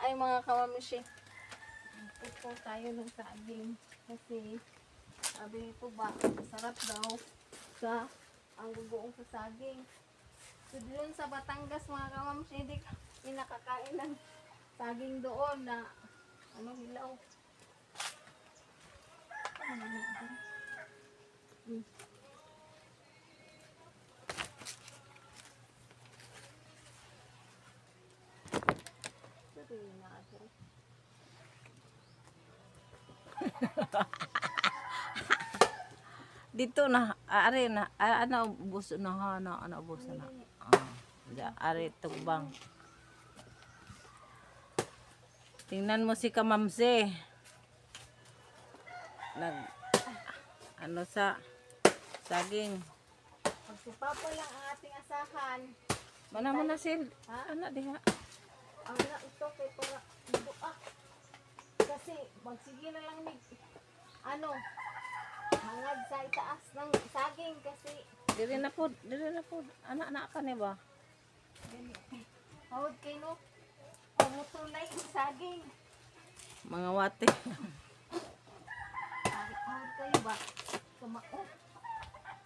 ay mga kamamshi. Ito tayo ng saging. Kasi sabi nito ba, masarap daw sa ang gugoong sa saging. So doon sa Batangas mga kamamshi, hindi kami nakakain ng saging doon na hilaw. Dito na, ari na, ubos na, ubos na. Ari tugbang. Tingnan mo si Kamamse. Sa saging. Pagsupapo lang ang ating asahan. Mana mo na sil? Anak diha. Ang na ito kay para kasi magsige na lang ni hangad sa itaas ng saging kasi Diri na po. Anak ka ni ba? hawad kay no. Pamutulay ang saging. Mga wate. Hawad kayo ba? Kamao.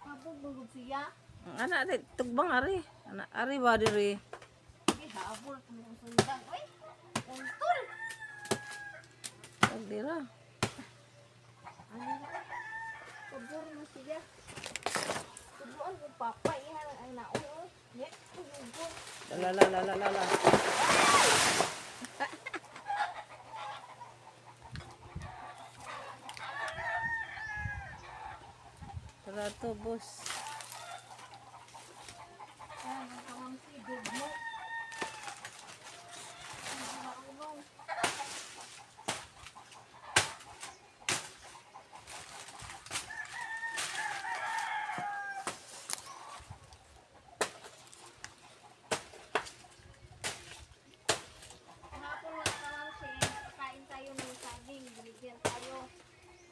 Mabugog siya. Anak di tugbang ari. Anak ari ba diri? Sige, habol kung sundan. Uy! Untol! Pagdira. Pabor mo siya. Tubuan kong papa. Ihan ang naon. Net, pagugog. Lala. Tara to, boss. Yan, ang kamamsi, good mo. Hapon mga kamamsi, kain tayo ng saging. Binigyan tayo.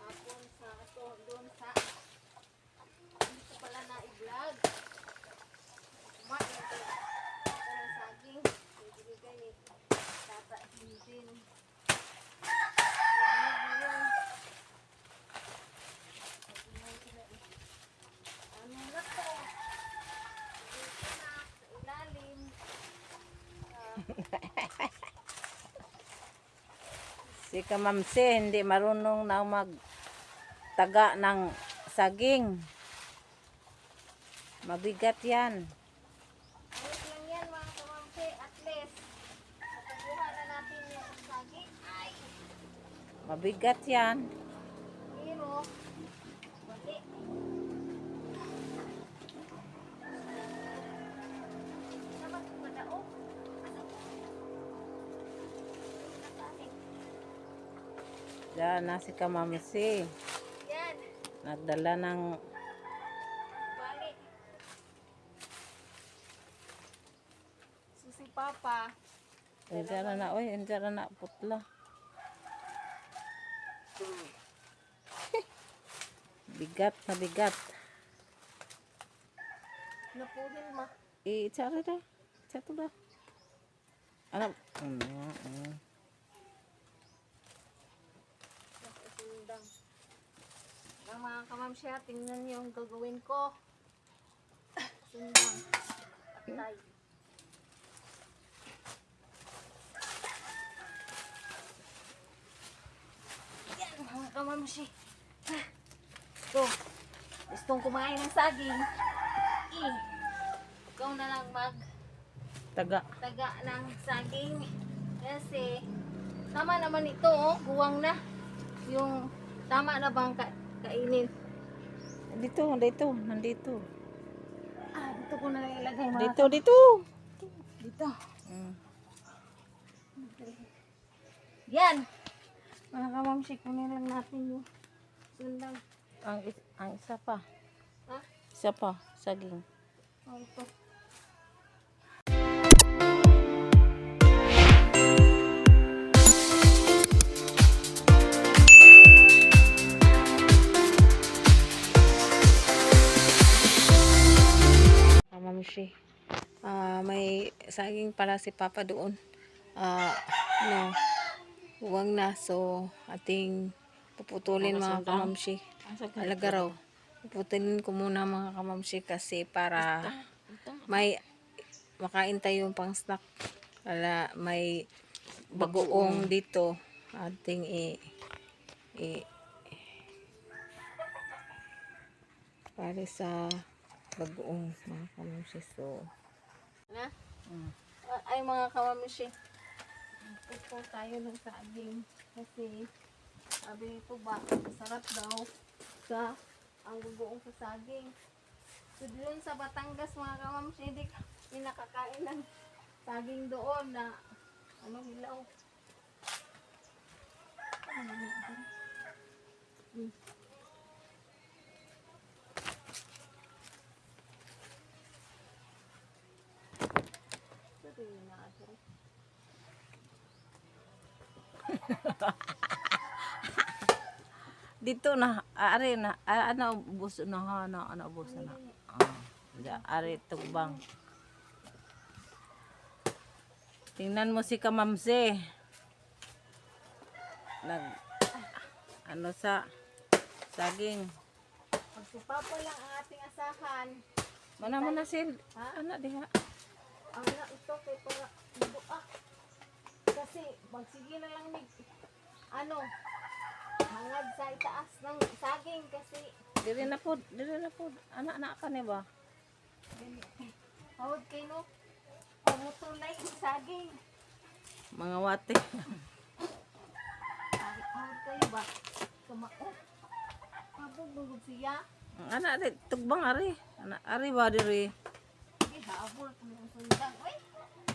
Hapon doon sa hindi ko pala na-i-vlog. Kumain tayo ng saging. Binigay ni Tata Hintin. Ano na to? Dito na, sa ilalim. Si Kamamse hindi marunong na magtaga ng saging. Mabigat yan. Ayos lang yan mga kamamsi. At least, nakukuha na natin yung saging. Ay! Mabigat yan. Pero, mali. Dapat madao. Diyan na si Kamamse. Yan. Nagdala ng Bali. So si Papa, Enjara na putla. Bigat na bigat. napuhil ma. Itsara dah. Satu dah. Anak. Sundang. Ang mga kamamsya, tingnan niyo yung gagawin ko. Sundang. Patay. Yan mga kamamsya. So, gustong kumain ng saging. Ikaw na lang Taga. taga ng saging. Kasi, tama naman ito, oh. Buwang na. Yung, tama na bang kainin? Dito. Dito ko na lang ilagay mga Dito. Dito. Mm. Yan! Mga kamamsi, kunin lang natin yung sundang. Ang isa pa. Ha? Isa pa. Saging. Oh, ito. Kamamsi. May saging pala si Papa doon. No, huwag na. So, ating puputulin mga kamamsi. Alaga raw. Puputulin ko muna mga kamamsi kasi para may makain tayo pang snack. Wala, may bagoong dito. Ating i para sa bagoong mga kamamsi. So, Na? mm. Ay mga kamamshi. Pupo tayo ng saging. Kasi sabi nito ba, masarap daw sa ang gugoong sa saging. So doon sa Batangas mga kamamshi, hindi kami nakakain ng saging doon na ano hilaw. Hmm. Sabi yun na ito. Dito na, ari na, ano, ubos na ha, ano, ubos na. Ari, tugbang. Tingnan mo si Kamamsi. Ano sa saging. Magsupapo lang ang ating asahan. Mana mo na sil, Ha? ano diha. Ang na ito kay para ibuak. Kasi magsige na lang ni ano hangad sa itaas ng saging kasi Diri na po, anak ka ni ba? hawad kay no pamutulay sa saging. Mga wate. Hawad kayo ba? Kumao. Mabubugod siya. Anak, tugbang ari. Anak, ari ba diri? Sige, habol kung ang sundang. Uy!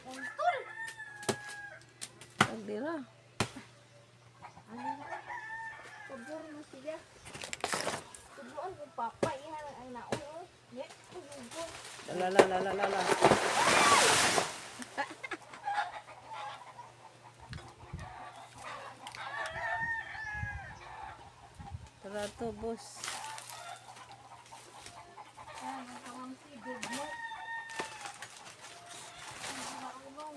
Untul! Dira. Ano na? Pabor na siya. Tubuan ko papa. Ihan ang naon. Net, pabor. La. Tara to, boss. Yan, ang kamamsi, good mo. Ang maulong.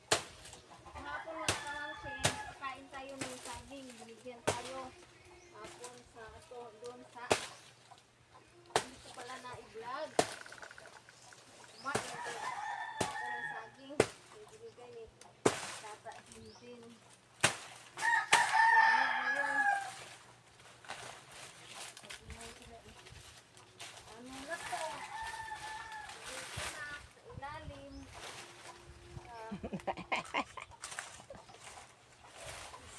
Hapon mga kamamsi, kain tayo ng saging. Binigyan tayo. Hapon sa ito, doon sa hindi ko pala na-i-vlog. Kumain tayo ng saging. Binigay ni Tata Jinjin. Ano na to? Dito na, sa ilalim.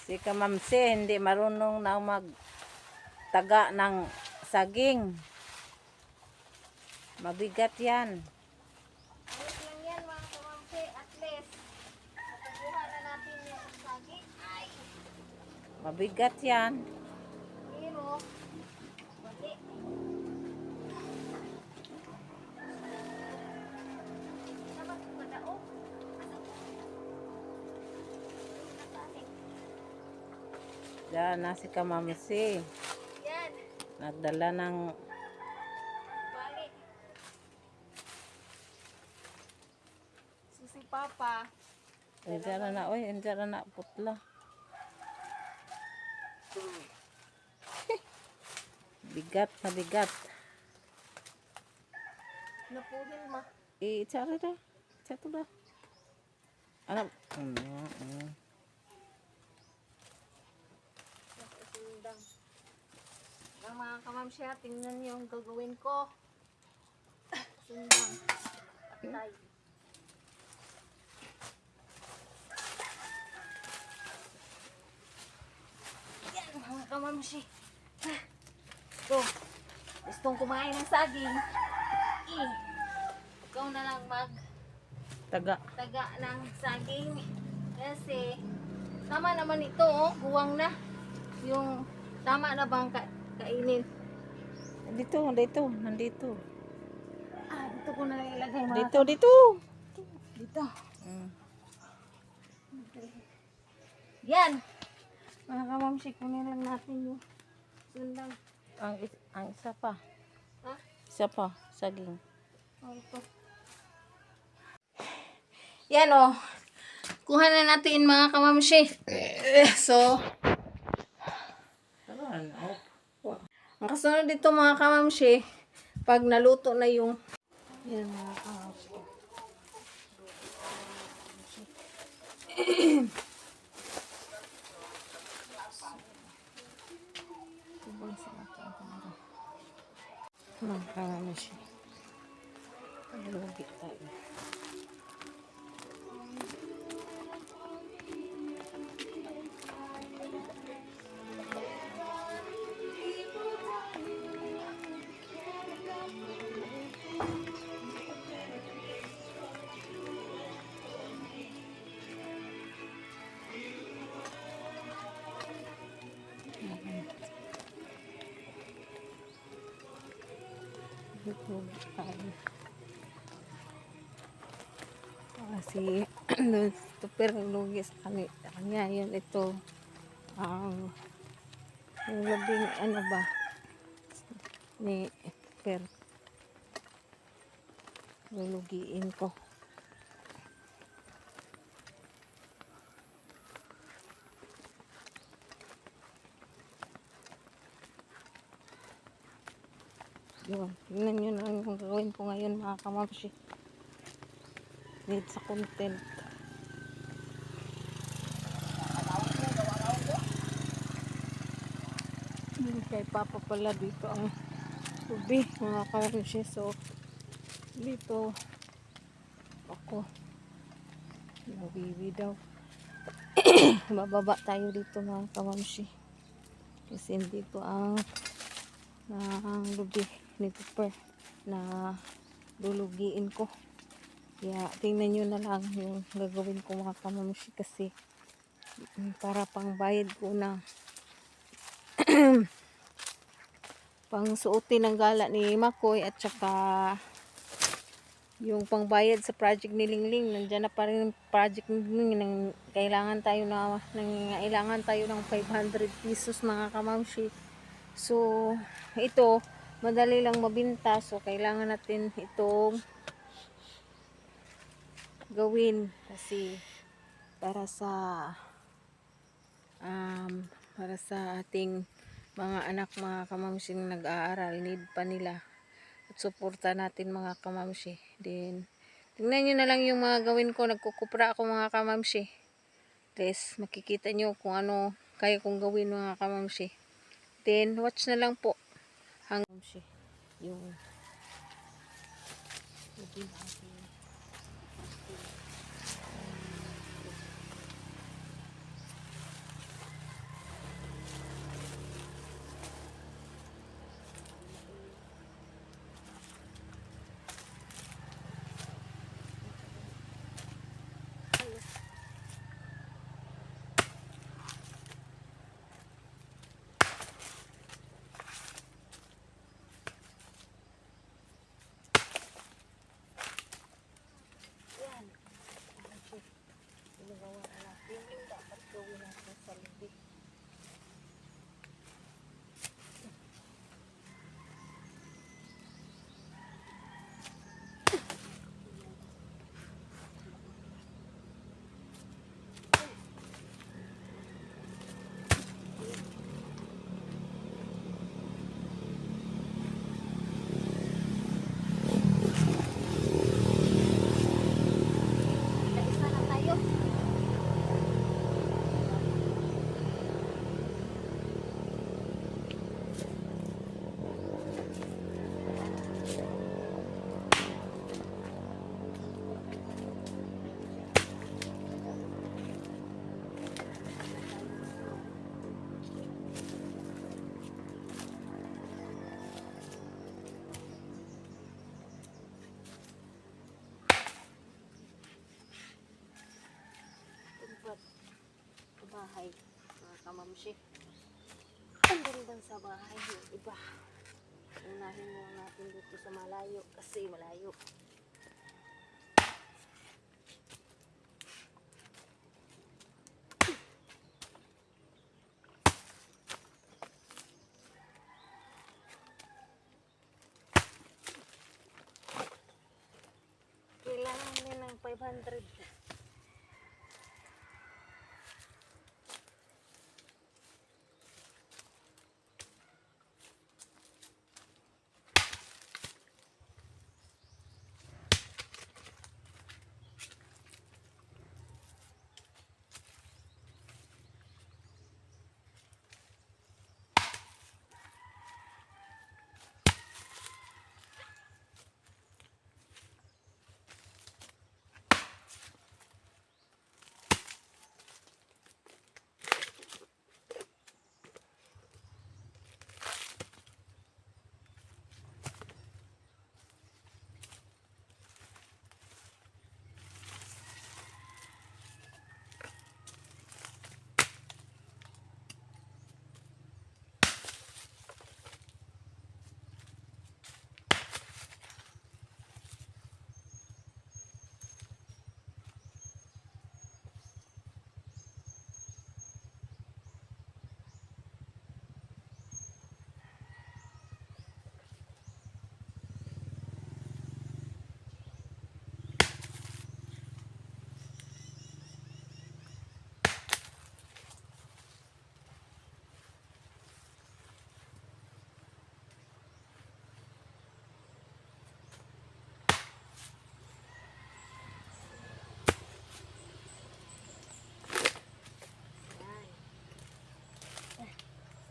Si Kamamsi hindi marunong na magtaga ng saging. Mabigat yan. Ayos lang yan mga kamamsi. At least, nakukuha na natin yung saging. Ay! Mabigat yan. Pero, wali. Dapat madao. Diyan na si Kamamsi. Yan. Nagdala ng Bali. Si Papa. Andiyan na, oy, andiyan na putla. Bigat na bigat. Napuhin ma. Cari dah. Satu dah. Anak. Sundang. Ang mga kamamsya, tingnan yung gagawin ko. Sundang. Patay. Yan mga kamamsya. Ito. Gustong kumain ng saging. Ikaw na lang Taga. taga ng saging. Kasi, tama naman ito, oh. Buwang na. Yung, tama na bang kainin? Nandito. Dito ko na lang ilagay mga Dito. Dito. Mm. Yan. Mga kamamshi, kunin lang natin yung sundang. Ang isa pa. Ha? Isa pa, saging. Oh, ito. Yan o. Kuha na natin mga kamamshi. So, ang kasunod dito mga kamamshi, pag naluto na yung yan mga kamamshi. Mga kamamshi. Lugi tayo. Lugi tayo. Kasi super lugi sa kanya. Yan ito. Ang labing ano ba ni per lulugiin ko. Yun, tingnan nyo na lang yung gagawin ko ngayon mga kamamshi. Need sa content. Kay Papa pala dito ang ubi mga kamamshi. So dito ako nabibi daw. Bababa tayo dito mga kamamshi. Kasi hindi ko ang lubi ni Pepper na lulugiin ko. Kaya tingnan nyo na lang yung gagawin ko mga kamamshi kasi para pang bayad ko na pang suotin ng gala ni Makoy at saka yung pangbayad sa project ni Lingling. Nandiyan na pa rin yung project ni Lingling. Kailangan tayo ng 500 pesos mga kamamshi. So ito madali lang mabinta, so kailangan natin itong gawin kasi para sa ating mga anak mga kamamshi na nag-aaral, need pa nila at suporta natin mga kamamshi. Then tingnan nyo na lang yung mga gawin ko, nagkukupra ako mga kamamshi. Guys, makikita nyo kung ano kaya kong gawin mga kamamshi. Then watch na lang po hanggang yung isa na tayo. Bahay mga kamamshi. Ang ganda sa bahay yung iba. Unahin muna natin dito sa malayo kasi malayo. 400.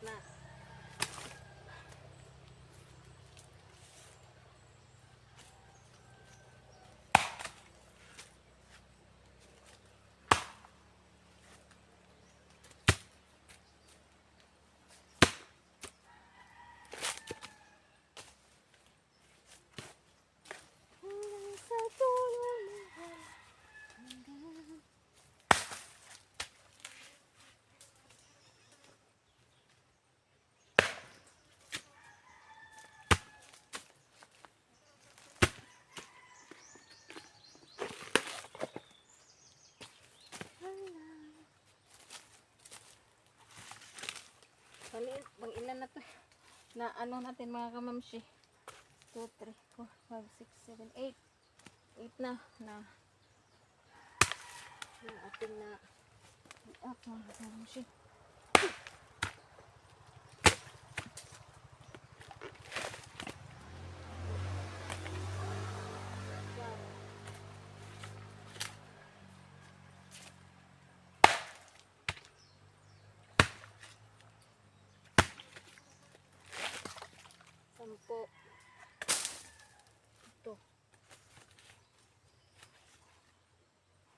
Na. Sa dulo ng hanggan. Bang ilan na to na ano natin mga kamamshi, 2, 3, 4, 5, 6, 7, 8 na yung ating na mga kamamshi. Sampo. Ito.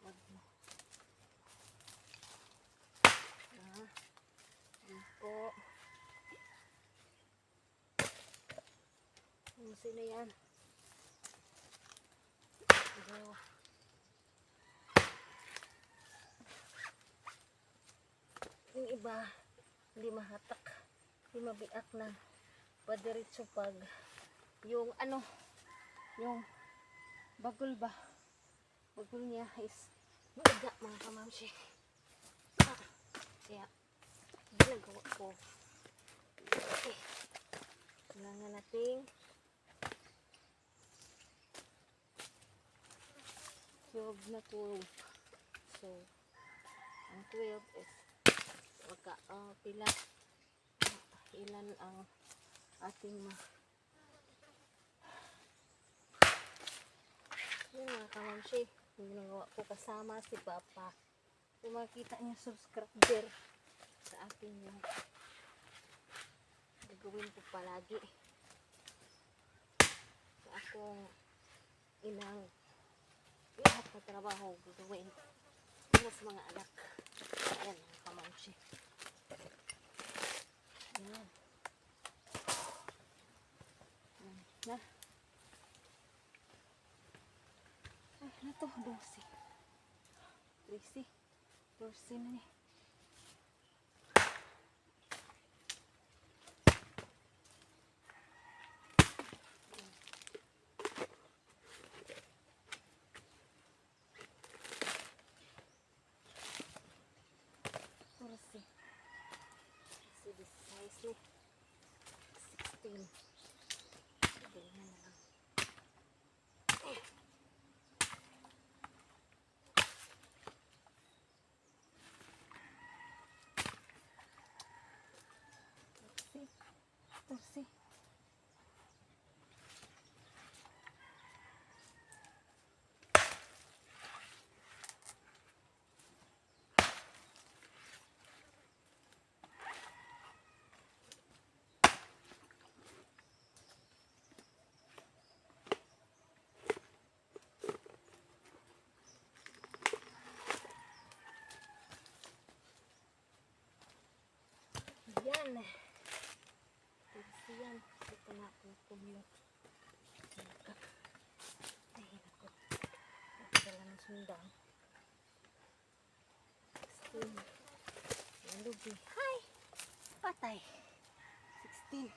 Wag mo. Sampo. Sino yan? Ito. Yung iba, hindi mahatak. Hindi mabiak na padiretso pag yung ano, yung bagol ba? Bagol niya is maaga mga kamamshi. Kaya ginagawa ko. Okay. Kailangan nating 12 na 12. So, ang 12 is pila ilan ang ating yun mga kamamshi, yung ginagawa ko kasama si Papa. Kung makita niya subscriber sa akin yung gagawin ko palagi sa akong inang lahat na trabaho gagawin para sa mga anak. Ayan mga kamamshi. Ayan. Na. Ay, na to, 12. 13. 14 na ni. So this size ni 16. Ganyan na lang. 14. Yan. Yan. Ito na akong kumulot. Ay, naku. Nagdala ng sundang. 16. Yan, lugi. Hi! Patay. 16.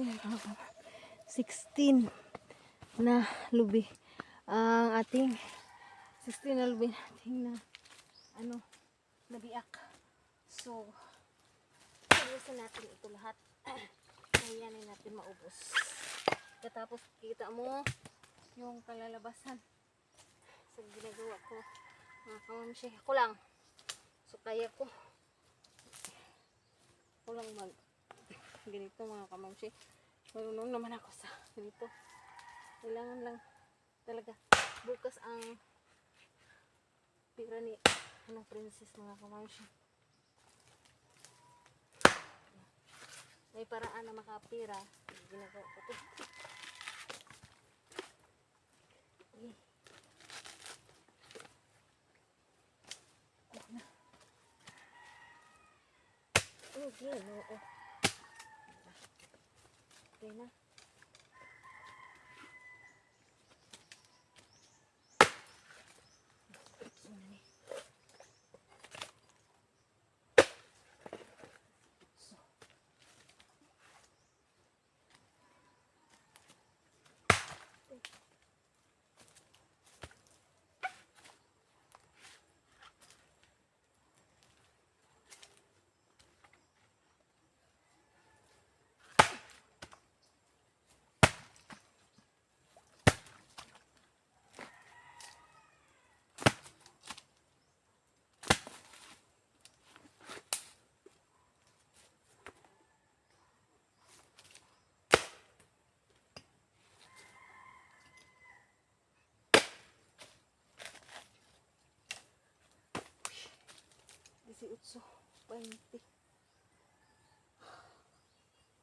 Yan, 16 na lubi. Ang ating 16 na lubi nating na nabiak. So, ubusin natin ito lahat. Ayan natin maubos. Katapos kita mo yung kalalabasan sa ginagawa ko. Mga kamamshi, ako lang. So, kaya ko. Ako lang mag ganito mga kamamshi. Marunong naman ako sa ganito. Kailangan lang talaga bukas ang pira ni princess mga kamamshi. May paraan na makapira. Ginagawa ko ito. Okay. Okay, oo. Okay na. Si Utso 20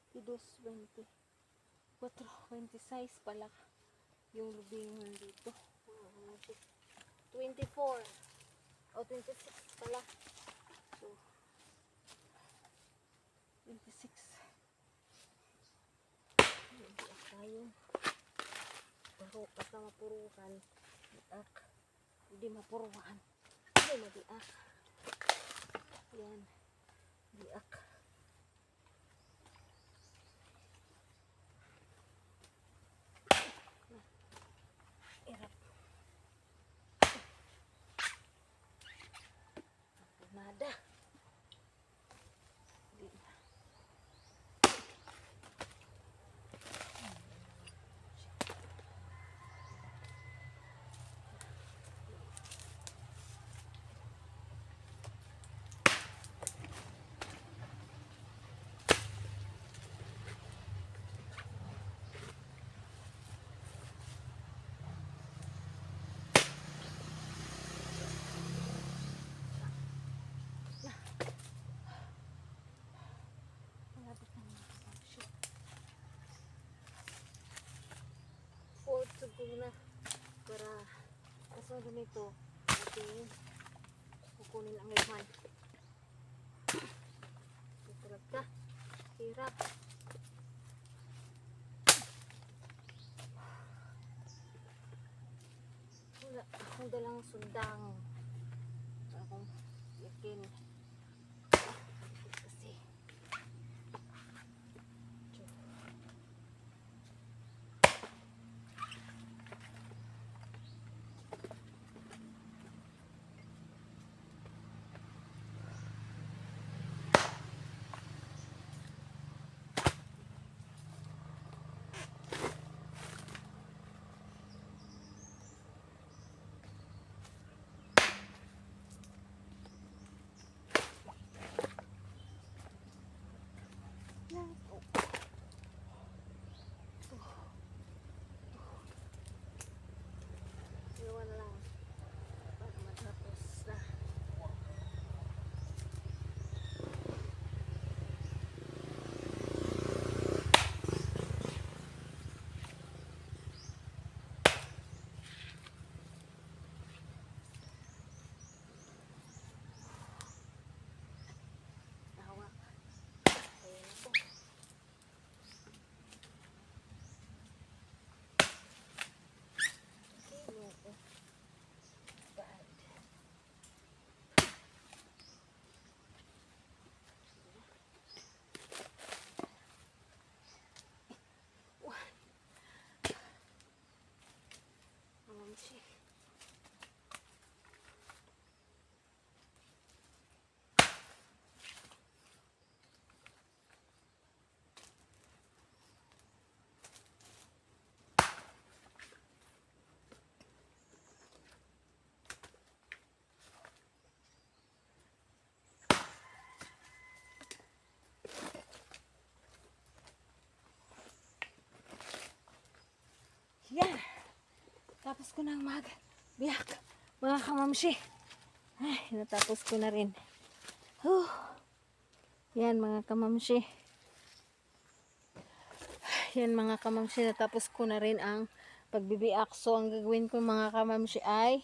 Tidos 20 4 26 pala yung lubing nandito 24 o 26 pala so 26 hindi tayo pero basta mapurukan diak hindi mapuruhan hindi madiak yan diak irap nada di malapit na mga kapatid. Forward to go na para kasunod nito ating kukunin ang laman. Ito talaga hirap. Wala akong dalang sundang. Wala akong yakin. Kasi Tapos ko nang magbiyak, mga kamamshi. Ay, natapos ko na rin. Huh. Yan mga kamamshi. Yan mga kamamshi, natapos ko na rin ang pagbibiak. So, ang gagawin ko mga kamamshi ay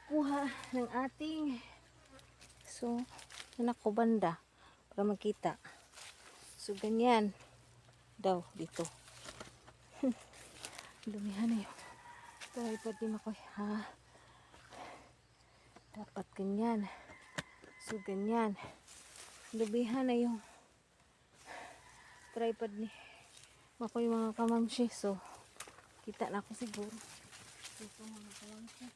kuha ng ating anak ko banda para makita. So, ganyan daw dito. Dumihan na yun. Tripod din ako. Ha? Dapat ganyan. So, ganyan. Dumihan na yung tripod ni Makoy mga kamamshi. So, kita na ako siguro. Dito mga kamamshi.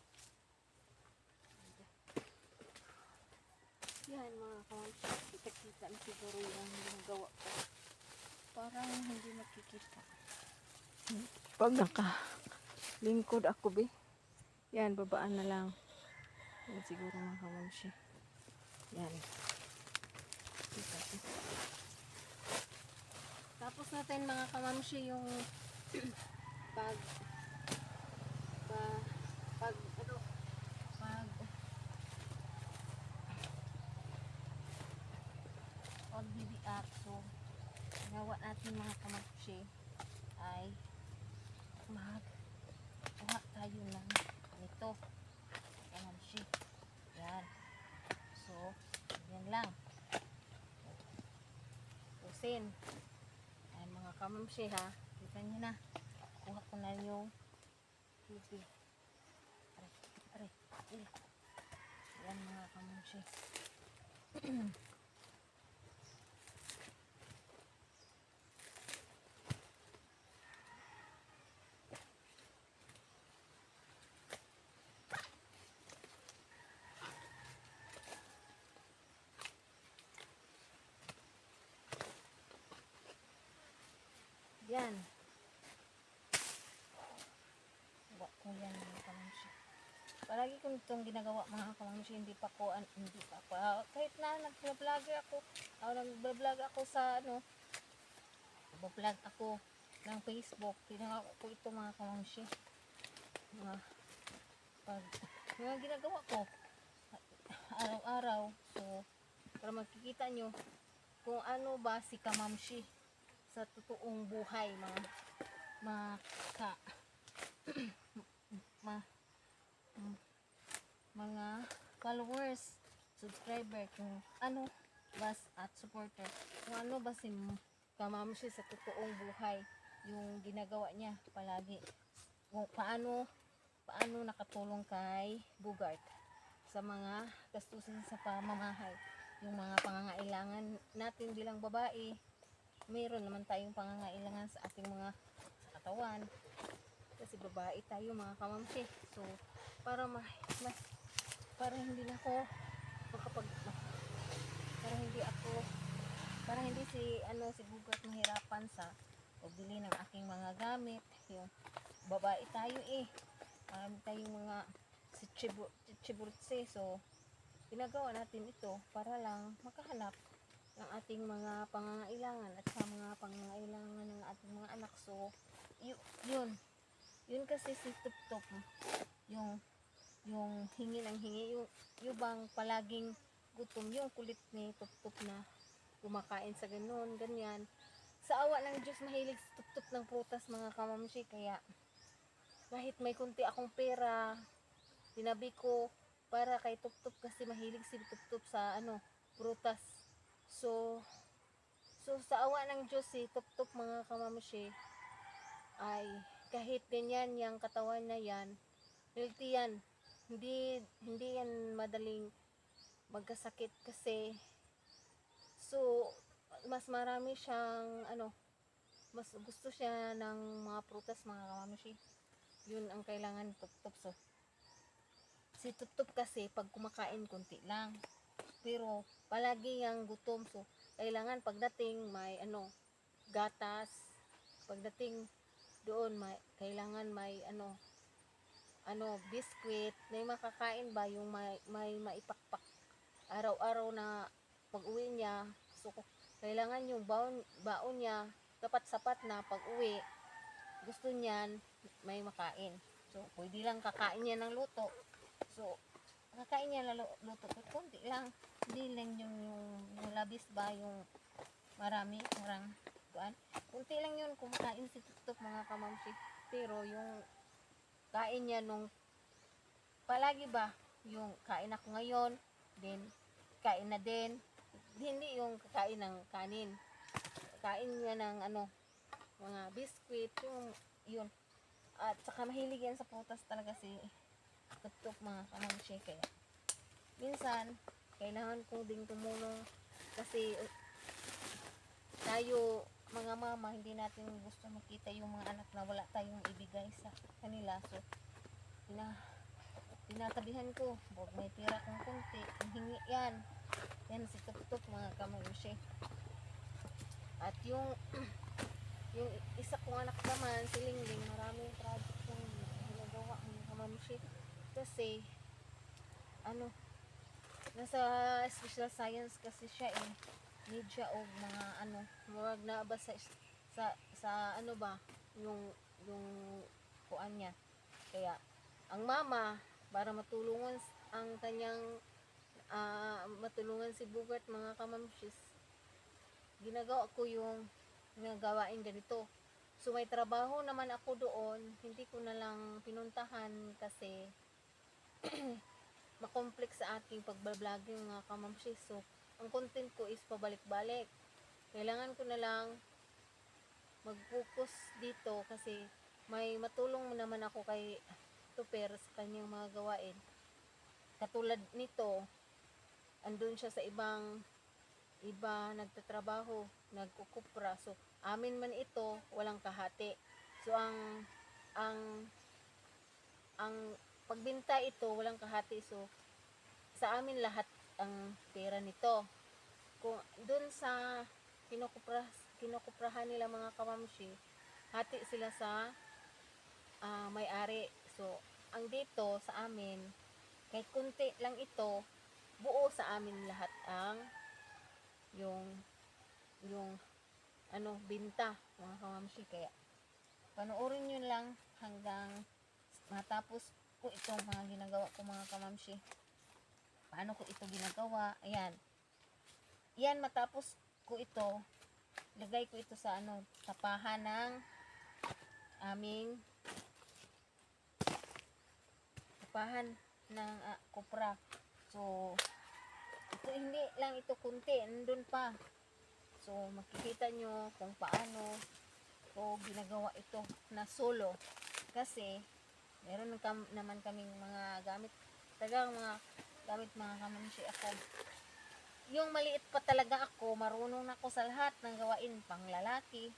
Yan mga kamamshi. Kita-kita na siguro yung ginagawa ko. Parang hindi makikita. Pag nakalingkod ako be. Yan, babaan na lang. Yan siguro mga kamamshi. Yan. Tapos natin mga kamamshi yung pag pagbibiak. So, ginawa natin mga kamamshi ay magkuha tayo ng ganito kamamshi. Yan. So, yan lang. Pusin. Ayan mga kamamshi ha. Kita nyo na. Kuha ko na yung tubig. Aray. Yan mga kamamshi. Yan. Gawa ko yan mga kamamshi. Palagi ko itong ginagawa mga kamamshi. Hindi pa ako kahit na nag-vlogger ako. Nag-vlog ako sa nag-vlog ako ng Facebook. Ginagawa ko ito mga kamamshi. Mga ginagawa ko araw-araw. So, para makikita nyo kung ano ba si kamamshi sa totoong buhay mga followers, subscriber, kung ano ba at supporter, kung ano ba si kamamshi sa totoong buhay, yung ginagawa niya palagi, kung paano nakatulong kay Bugart sa mga gastusin sa pamamahay, yung mga pangangailangan natin bilang babae. Meron naman tayong pangangailangan sa ating mga katawan kasi babae tayo mga kamamshi. So para hindi na ako para hindi si Gugat mahirapan sa pagbili ng aking mga gamit. Yung babae tayo marami tayong mga chiburtse. So ginagawa natin ito para lang makahanap ng ating mga pangangailangan at sa mga pangangailangan ng ating mga anak. So, yun kasi si Tup-Tup, yung hingi ng hingi, yung bang palaging gutom, yung kulit ni Tup-Tup na kumakain sa ganyan. Sa awa ng Diyos, mahilig si Tup-Tup ng prutas mga kamamshi, kaya kahit may kunti akong pera, tinabi ko para kay Tup-Tup kasi mahilig si Tup-Tup sa prutas. So sa awa ng Diyos si Tup-Tup mga kamamshi ay kahit ganyan yung katawan na yan, healthy yan. Hindi yan madaling magkasakit kasi mas marami siyang mas gusto siya ng mga prutas mga kamamshi. Yun ang kailangan ni Tup-Tup. So si Tup-Tup kasi pag kumakain konti lang, pero palagi yang gutom. So kailangan pagdating may gatas, pagdating doon kailangan may biskwit, may makakain ba yung may maipakpak araw-araw na pag-uwi niya. So kailangan yung baon niya dapat sapat na pag-uwi. gusto niyan may makain. So, pwede lang kakain niya ng luto. So, kakain niya ng luto. Pero konti lang. Hindi lang yung labis ba, yung marami, parang kuan. Kunti lang yun kumakain si Tuktok mga kamamsi. Pero yung kain niya nung palagi ba, yung kain ako ngayon, then kain na din. Hindi yung kakain ng kanin. Kain niya ng ano, mga biskwit, yung yun. At saka mahilig yan sa putas talaga si Tuktok mga kamamsi. Kaya minsan, kailangan kong ding tumulong kasi tayo mga mama, hindi natin gusto makita yung mga anak na wala tayong ibigay sa kanila. So, tinatabihan ko, huwag may tira kong konti, hingi yan. Yan si Tuktok mga kamamsi. At yung yung isa kong anak naman, si Lingling, maraming project yung ginagawa mga kamamsi. Kasi, ano, nasa special science kasi siya eh. Need siya og mga ano, murag na ba sa ano ba, yung kuan niya. Kaya, ang mama, para matulungan ang kanyang matulungan si Bugart mga kamamsis, ginagawa ko yung ginagawain ganito. So may trabaho naman ako doon, hindi ko na lang pinuntahan kasi makompleks sa aking pagbabloging mga kamamsis. So ang content ko is pabalik-balik. Kailangan ko na lang mag-focus dito kasi may matulong naman ako kay Tuper sa kanyang mga gawain. Katulad nito, andun siya sa iba nagtatrabaho, nagkukupra. So, amin man ito, walang kahati. So, ang pagbinta ito, walang kahati. So, sa amin lahat ang pera nito. Kung dun sa kinukuprahan nila mga kamamshi, hati sila sa may-ari. So, ang dito sa amin, kahit kunti lang ito, buo sa amin lahat ang yung ano, binta mga kamamshi. Kaya panoorin nyo lang hanggang matapos ko itong mga ginagawa ko mga kamamshi. Paano ko ito ginagawa? Ayan, matapos ko ito, lagay ko ito sa ano, tapahan ng aming kupra. So, ito hindi lang ito kunti, nandun pa. So, makikita nyo kung paano ko ginagawa ito na solo. Kasi, meron naman kaming mga gamit, talagang mga gamit mga kamamshi ako. Yung maliit pa talaga ako, marunong na ako sa lahat ng gawain, pang lalaki.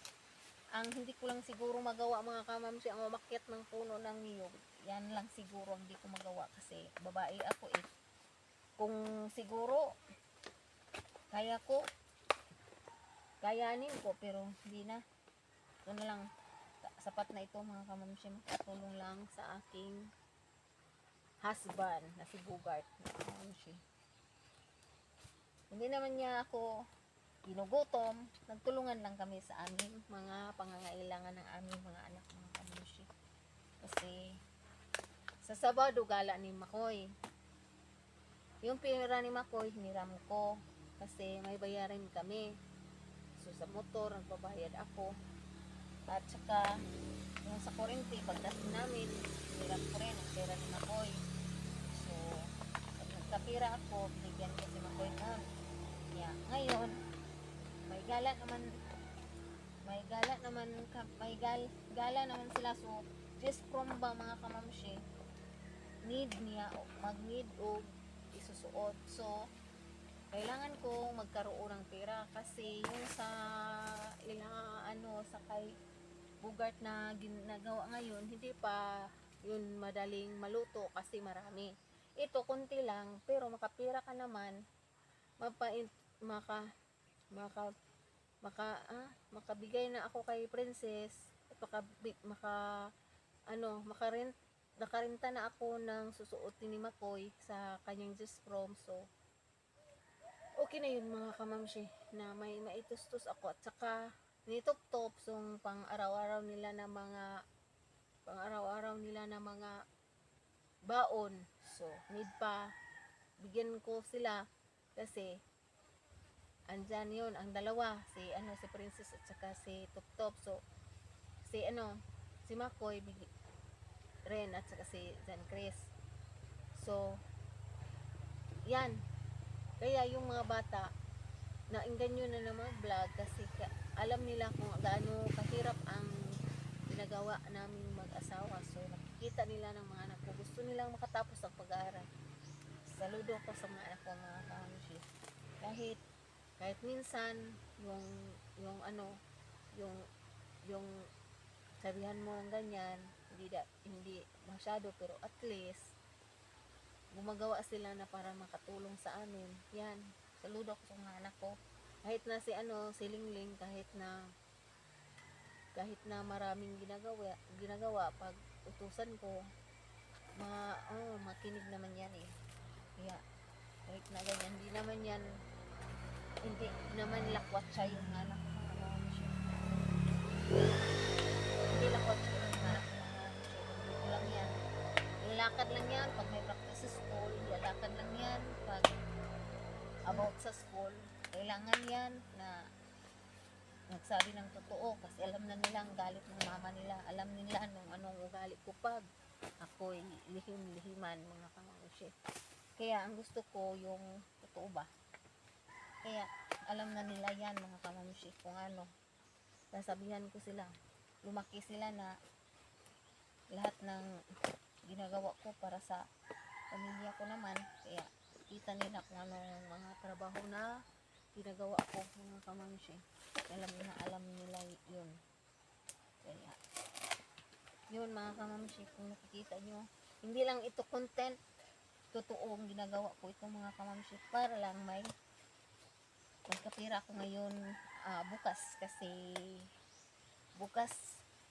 Ang hindi ko lang siguro magawa mga kamamshi, ang umakyat ng puno ng niyog. Yan lang siguro hindi ko magawa kasi babae ako eh. Kung siguro, kayanin ko, pero hindi na. Ito na lang, sapat na ito mga kamamshi, makatulong lang sa aking husband na si Bugart mga kamamshi. Hindi naman niya ako ginugutom, nagtulungan lang kami sa aming mga pangangailangan ng aming mga anak mga kamamshi. Kasi sa Sabado gala ni Makoy. Yung pera ni Makoy hiniram ko kasi may bayarin kami. So sa motor nagbabayad ako. At saka yung sa kurente pagdating namin hiniram ko rin ang pera ni Makoy. So pag nagkapira ako, binigyan ko si Makoy na. Yeah. Ngayon, may gala naman sila. So just from ba mga kamamshi, need niya mag-need o isusuot. So kailangan ko magkaroon ng pera kasi yung sa sa kay Bugart na ginagawa ngayon, hindi pa yun madaling maluto kasi marami. Ito konti lang pero makapira ka naman, makabigay na ako kay Princess, nakarenta na ako ng susuotin ni Makoy sa kanyang Just Prom. So okay na yun mga kamamshi, na may maitustos ako. At saka nitop-top yung pang-araw-araw nila na mga baon. So, need pa bigyan ko sila kasi andyan yun, ang dalawa, si Princess at saka si Top-Top. So, si Makoy rin at saka si Jan Chris. So, yan. Kaya yung mga bata, nainggan nyo na ng mga vlog kasi alam nila kung gaano kahirap ang ginagawa namin mag-asawa. So, nakikita nila ng mga anak ko. Gusto nilang makatapos ang pag-aaral. Saludo ko sa mga anak ko, mga kamushi. Kahit minsan, yung yung sabihan mo ng ganyan, hindi masyado, pero at least, gumagawa sila na para makatulong sa amin. Yan. Saludo ko sa mga anak ko. Kahit na si Lingling, kahit na maraming ginagawa pag utusan ko, makinig naman yan eh. Kaya, kahit na ganyan, hindi naman lakwat siya yung anak ko. Hindi lakwat siya yung anak ko. Dito lang yan. Lalakad lang yan pag may practice sa school. Lalakad lang yan pag about sa school. Kailangan yan na nagsabi ng totoo kasi alam na nila ang galit ng mama nila. Alam nila anong ugali ko pag ako'y lihim-lihiman, mga kamushi. Kaya ang gusto ko yung totoo ba. Kaya alam na nila yan, mga kamushi, kung ano. Sasabihan ko sila. Lumaki sila na lahat ng ginagawa ko para sa pamilya ko naman. Kaya kita nila kung ano yung mga trabaho na ginagawa ko, mga kamushi. Alam nila yun. Kaya yun, mga kamamshi, kung nakikita nyo, hindi lang ito content, totoong ginagawa ko itong mga kamamshi para lang may magkapira ako ngayon bukas, kasi bukas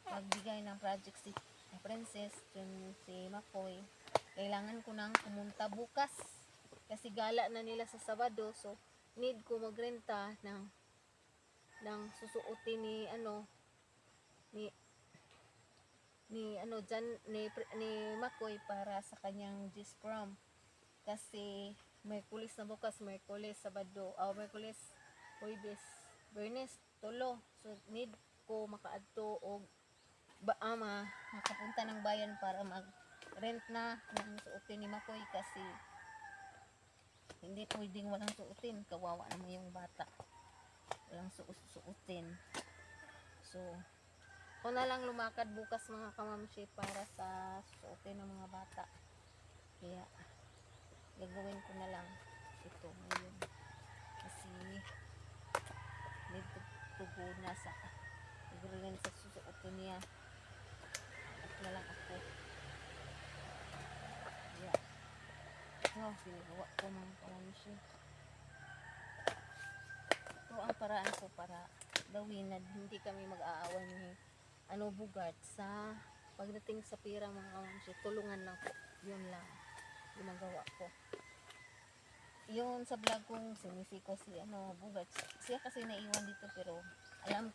magbigay ng project si Princess, si Makoy. Kailangan ko nang pumunta bukas kasi gala na nila sa Sabado. So need ko magrenta ng susuotin ni Makoy para sa kanyang G's prom. Kasi Merkulis na bukas, Merkulis, Sabado, Merkulis, Huwebes, Biyernes, Tulo. So need ko makaadto og makapunta ng bayan para mag-rent na ng suotin ni Makoy kasi hindi pwedeng walang suotin. Kawawa naman yung bata. Walang suotin. So, ako na lang lumakad bukas, mga kamamshi, para sa suotin ng mga bata. Kaya gagawin ko na lang ito ngayon kasi nagtutugo na sa rin sa susuotin niya at na lang ako. Kaya ginagawa ko, mga kamamshi. Ito ang paraan ko para gawin na hindi kami mag-aaway ni Bugart sa pagdating sa pira, mga kamamshi. Tulungan lang po, yun lang ginagawa ko. Yun sa vlog kong sinisiko si Bugart, siya kasi naiwan dito, pero alam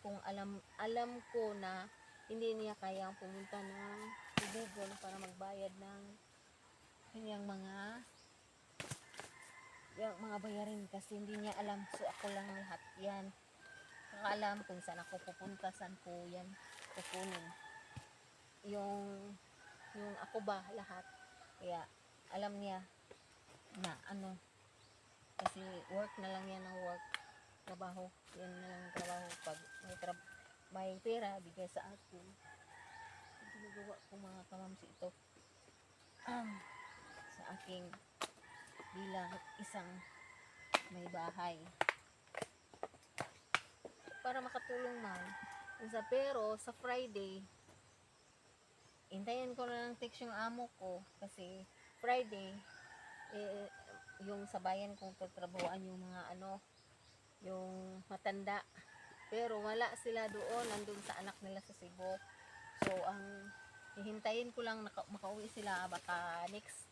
ko na hindi niya kayang pumunta ng Tubugon para magbayad ng kanyang mga bayarin kasi hindi niya alam. So ako lang lahat yan, nakaalam kung saan ako pupunta, saan ko yan kukunin yung ako ba lahat. Kaya alam niya na kasi work na lang yan, ng work, trabaho, yan na lang trabaho. Pag may pera, bigay sa akin. Ginagawa ko, mga kamamsi, ito sa aking bilang isang may bahay para makatulong man. Pero sa Friday, hintayin ko na ng text yung amo ko kasi Friday yung sa bayan kong tatrabuhan yung mga yung matanda, pero wala sila doon, nandun sa anak nila sa Cebu. So ang hihintayin ko lang makauwi sila, baka next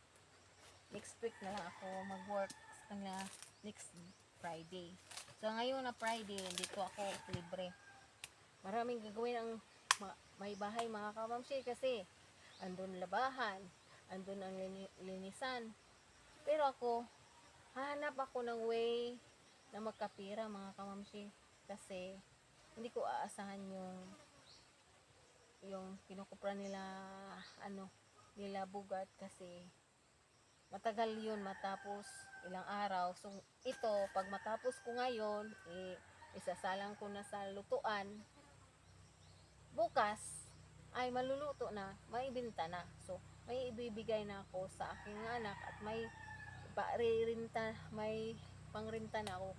week na lang ako mag-work sa kanila, next Friday. So ngayon na Friday, dito ako libre. maraming gagawin ang may bahay mga kamamsi kasi andun labahan, andun ang linisan. Pero ako, hahanap ako ng way na magkapira mga kamamsi kasi hindi ko aasahan yung kinukupra nila nila bugat kasi matagal yun matapos ilang araw. So ito pag matapos ko ngayon isasalang ko na sa lutuan, bukas ay maluluto na, may ibenta na. So may ibibigay na ako sa aking anak at may pangrinta na ako